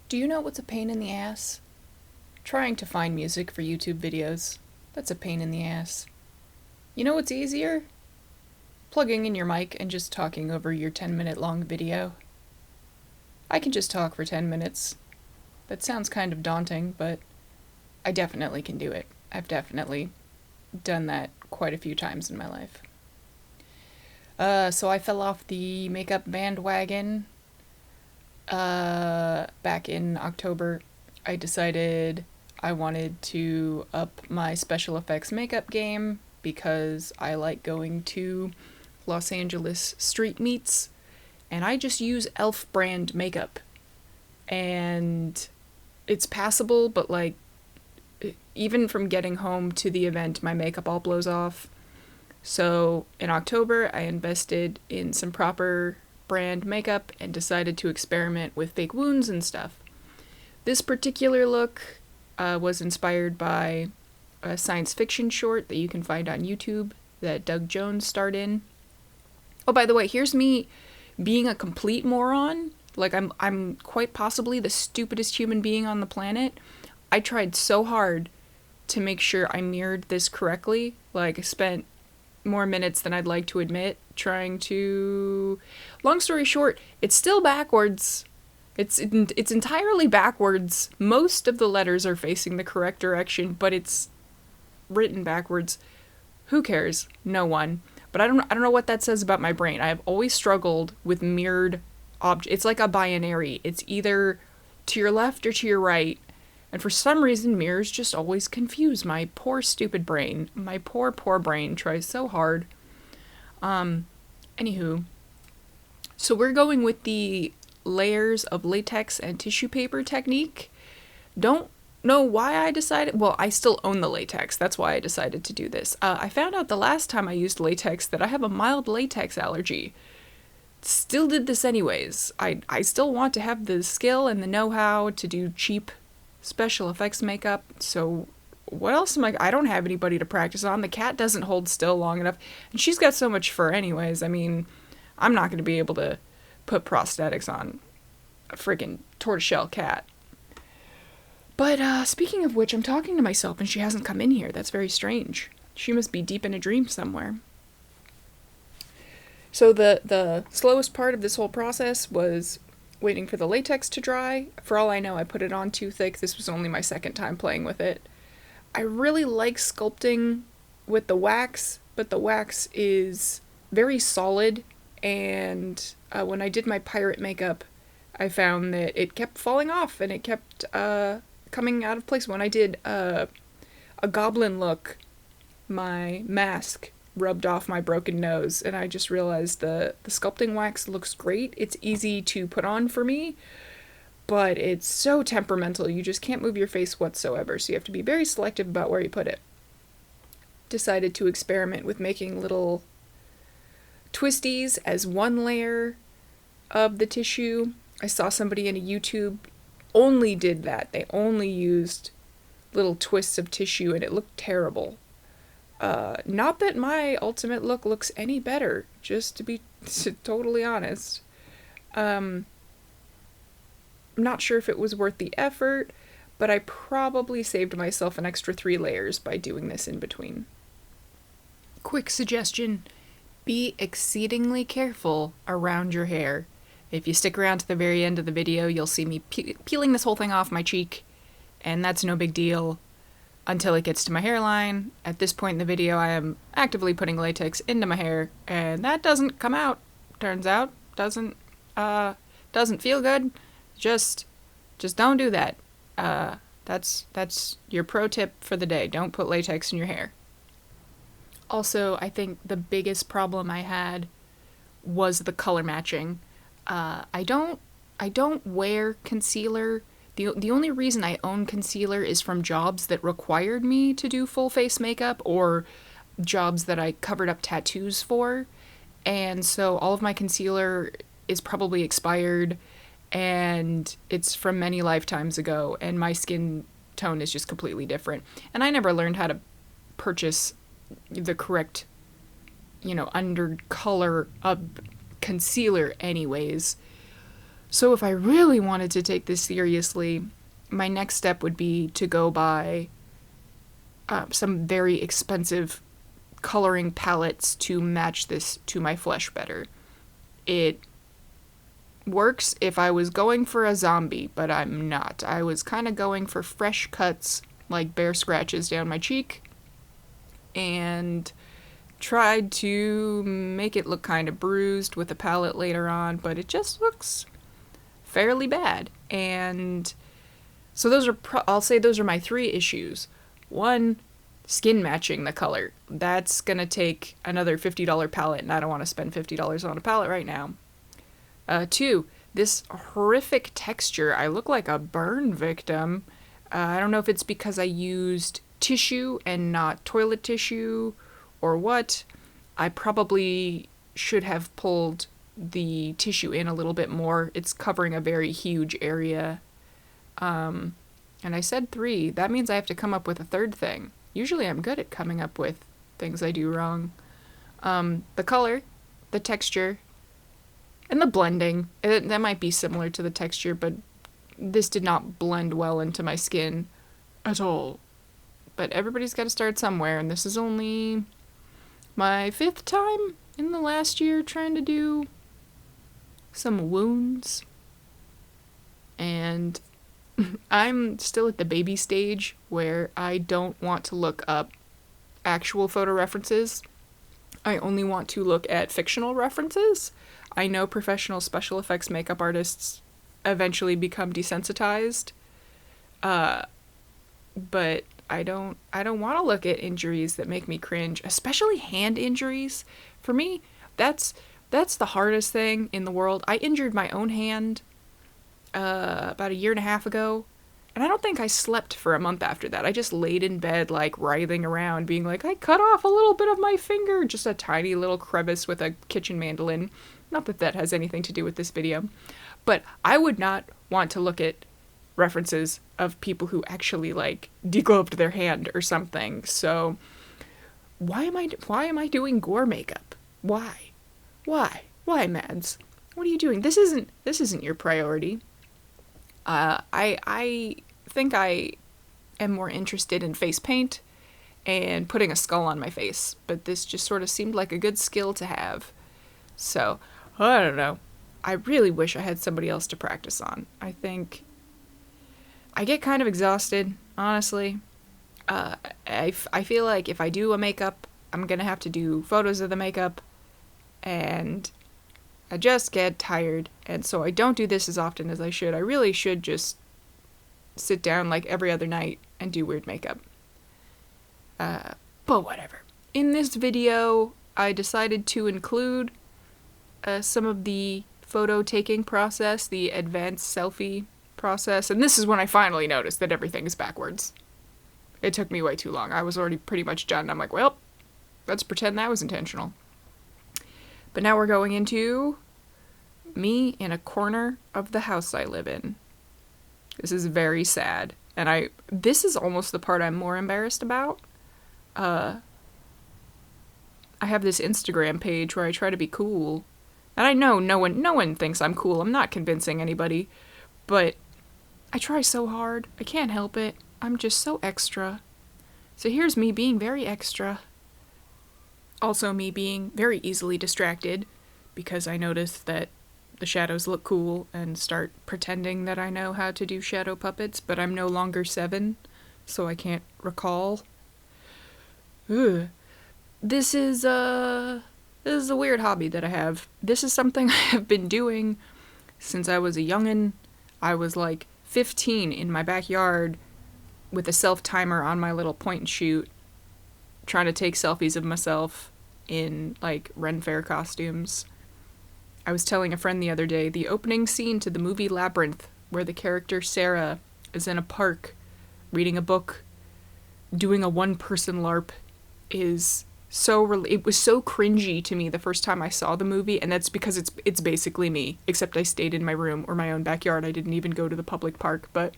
Do you know what's a pain in the ass? Trying to find music for YouTube videos. That's a pain in the ass. You know what's easier? Plugging in your mic and just talking over your 10-minute long video. I can just talk for 10 minutes. That sounds kind of daunting, but I definitely can do it. I've definitely done that quite a few times in my life. So I fell off the makeup bandwagon back in October. I decided I wanted to up my special effects makeup game because I like going to Los Angeles street meets, and I just use e.l.f. brand makeup. And it's passable, but like, even from getting home to the event, my makeup all blows off. So in October, I invested in some proper brand makeup and decided to experiment with fake wounds and stuff. This particular look was inspired by a science fiction short that you can find on YouTube that Doug Jones starred in. Oh, by the way, here's me being a complete moron. Like, I'm quite possibly the stupidest human being on the planet. I tried so hard to make sure I mirrored this correctly. Like, I spent more minutes than I'd like to admit trying to... Long story short, it's still backwards. It's entirely backwards. Most of the letters are facing the correct direction, but it's written backwards. Who cares? No one. But I don't know what that says about my brain. I have always struggled with mirrored objects. It's like a binary. It's either to your left or to your right. And for some reason, mirrors just always confuse my poor, stupid brain. My poor, poor brain tries so hard. Anywho. So we're going with the layers of latex and tissue paper technique. Don't know why I decided... Well, I still own the latex. That's why I decided to do this. I found out the last time I used latex that I have a mild latex allergy. Still did this anyways. I still want to have the skill and the know-how to do cheap special effects makeup, so what else am I don't have anybody to practice on. The cat doesn't hold still long enough, and she's got so much fur anyways. I mean, I'm not going to be able to put prosthetics on a freaking tortoiseshell cat. But speaking of which, I'm talking to myself and she hasn't come in here. That's very strange. She must be deep in a dream somewhere. So the slowest part of this whole process was waiting for the latex to dry. For all I know, I put it on too thick. This was only my second time playing with it. I really like sculpting with the wax, but the wax is very solid, and when I did my pirate makeup, I found that it kept falling off, and it kept coming out of place. When I did a goblin look, my mask rubbed off my broken nose, and I just realized the sculpting wax looks great. It's easy to put on for me, but it's so temperamental. You just can't move your face whatsoever, so you have to be very selective about where you put it. Decided to experiment with making little twisties as one layer of the tissue. I saw somebody in a YouTube only did that. They only used little twists of tissue, and it looked terrible. Not that my ultimate look looks any better, just to be totally honest. I'm not sure if it was worth the effort, but I probably saved myself an extra 3 layers by doing this in between. Quick suggestion: be exceedingly careful around your hair. If you stick around to the very end of the video, you'll see me peeling this whole thing off my cheek, and that's no big deal until it gets to my hairline. At this point in the video, I am actively putting latex into my hair, and that doesn't come out, turns out. Doesn't feel good. Just don't do that. That's your pro tip for the day. Don't put latex in your hair. Also, I think the biggest problem I had was the color matching. I don't wear concealer. The only reason I own concealer is from jobs that required me to do full face makeup, or jobs that I covered up tattoos for. And so all of my concealer is probably expired, and it's from many lifetimes ago, and my skin tone is just completely different. And I never learned how to purchase the correct, under color of concealer anyways. So if I really wanted to take this seriously, my next step would be to go buy some very expensive coloring palettes to match this to my flesh better. It works if I was going for a zombie, but I'm not. I was kind of going for fresh cuts, like bare scratches down my cheek, and tried to make it look kind of bruised with a palette later on, but it just looks fairly bad. And so I'll say those are my 3 issues. 1, skin matching the color. That's gonna take another $50 palette, and I don't want to spend $50 on a palette right now. 2, this horrific texture. I look like a burn victim. I don't know if it's because I used tissue and not toilet tissue or what. I probably should have pulled the tissue in a little bit more. It's covering a very huge area. And I said 3. That means I have to come up with a 3rd thing. Usually I'm good at coming up with things I do wrong. The color, the texture, and the blending. That might be similar to the texture, but this did not blend well into my skin at all. But everybody's got to start somewhere, and this is only my 5th time in the last year trying to do some wounds. And I'm still at the baby stage where I don't want to look up actual photo references. I only want to look at fictional references. I know professional special effects makeup artists eventually become desensitized, but I don't want to look at injuries that make me cringe, especially hand injuries. For me, that's the hardest thing in the world. I injured my own hand about a year and a half ago, and I don't think I slept for a month after that. I just laid in bed, like, writhing around, being like, I cut off a little bit of my finger, just a tiny little crevice with a kitchen mandolin. Not that that has anything to do with this video, but I would not want to look at references of people who actually, like, degloved their hand or something. So why am I doing gore makeup? Why, Mads? What are you doing? This isn't your priority. I think I am more interested in face paint and putting a skull on my face, but this just sort of seemed like a good skill to have. So, I don't know. I really wish I had somebody else to practice on. I think I get kind of exhausted, honestly. I feel like if I do a makeup, I'm gonna have to do photos of the makeup, and I just get tired, and so I don't do this as often as I should. I really should just sit down like every other night and do weird makeup. But whatever. In this video, I decided to include some of the photo taking process, the advanced selfie process, and this is when I finally noticed that everything is backwards. It took me way too long. I was already pretty much done. I'm like, well, let's pretend that was intentional. But now we're going into me in a corner of the house I live in. This is very sad. And this is almost the part I'm more embarrassed about. I have this Instagram page where I try to be cool. And I know no one thinks I'm cool. I'm not convincing anybody. But I try so hard. I can't help it. I'm just so extra. So here's me being very extra. Also me being very easily distracted because I notice that the shadows look cool and start pretending that I know how to do shadow puppets, but I'm no longer 7, so I can't recall. Ugh. This is a weird hobby that I have. This is something I have been doing since I was a youngin'. I was like 15 in my backyard with a self-timer on my little point and shoot, trying to take selfies of myself in, like, Ren Fair costumes. I was telling a friend the other day, the opening scene to the movie Labyrinth, where the character Sarah is in a park, reading a book, doing a one-person LARP, is it was so cringy to me the first time I saw the movie, and that's because it's basically me, except I stayed in my room or my own backyard. I didn't even go to the public park, but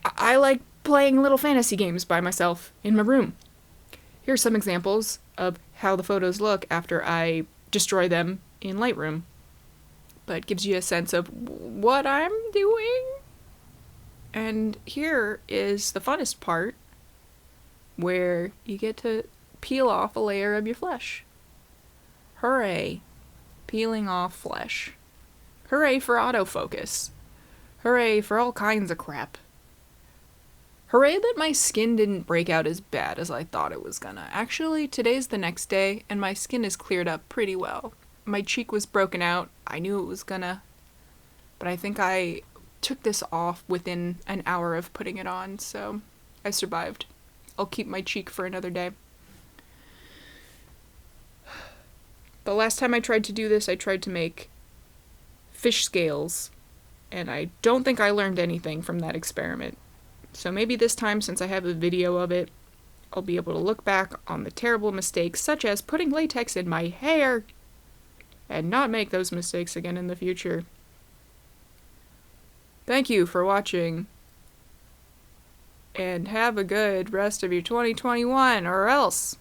I like playing little fantasy games by myself in my room. Here's some examples of how the photos look after I destroy them in Lightroom. but gives you a sense of what I'm doing. And here is the funnest part, where you get to peel off a layer of your flesh. Hooray, peeling off flesh. Hooray for autofocus. Hooray for all kinds of crap. Hooray that my skin didn't break out as bad as I thought it was gonna. Actually, today's the next day, and my skin is cleared up pretty well. My cheek was broken out. I knew it was gonna. But I think I took this off within an hour of putting it on, so I survived. I'll keep my cheek for another day. The last time I tried to do this, I tried to make fish scales, and I don't think I learned anything from that experiment. So maybe this time, since I have a video of it, I'll be able to look back on the terrible mistakes, such as putting latex in my hair, and not make those mistakes again in the future. Thank you for watching, and have a good rest of your 2021, or else.